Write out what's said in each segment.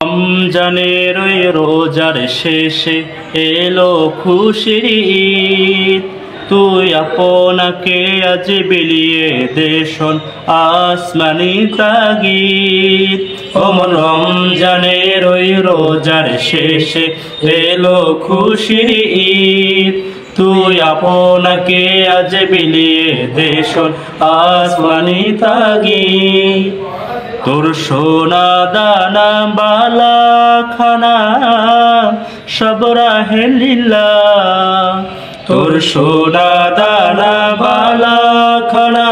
রমজানের ওই রোজার শেষে এলো খুশির ঈদ। তুই আপনাকে আজ বিলিয়ে দেশন আসমানি তাগিদ। ওমন রমজানের ওই রোজার শেষে এলো খুশির ঈদ। তুই আপনাকে আজ বিলিয়ে দেশন আসমানি তাগিদ। তোর সোনা দানা বালা খানা সব রাহে লিল্লাহ। তোর সোনা দানা বালা খানা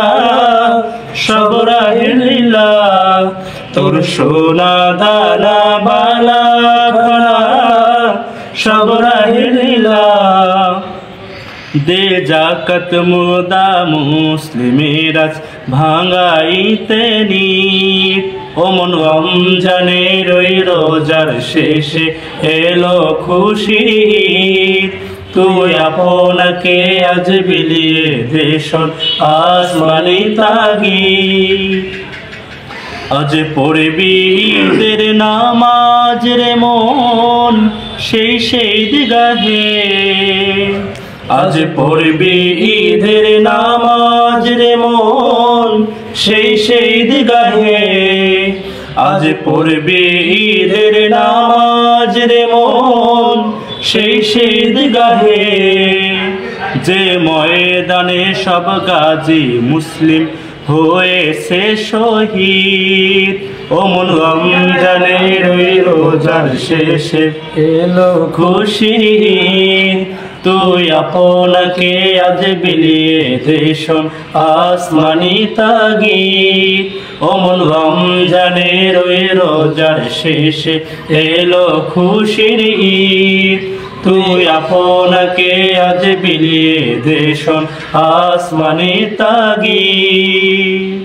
সব রাহে লিল্লাহ। তোর সোনা দানা বালা খানা সব রাহে লিল্লাহ। দে জাকাত মুদা মুসলিমের আজ ভাঙাইতে নিত। ওমন রমজানের ওই রোজার শেষে এলো খুশির ঈদ। তুই আপনাকে আজ বিলিয়ে দেশন আসমানি তাগিদ। আজ পড়বি ঈদের নামাজ রে মন সেই ঈদগাহে। আজ পড়বি ঈদের নামাজ রে মন সেই ঈদগাহে। আজ পড়বি ঈদের নামাজ রে মন সেই ঈদগাহে। যে ময়দানে সব গাজী মুসলিম হয়েছে শহীদ। ওমন রমজানের ওই রোজার শেষে এলো খুশির ঈদ। তুই আপনাকে আজ বিলিয়ে দেশন আসমানি তাগিদ। ওমন রমজানের ওই রোজার শেষে এলো খুশির ঈদ। তুই আপনাকে আজ বিলিয়ে দেশন আসমানি তাগিদ।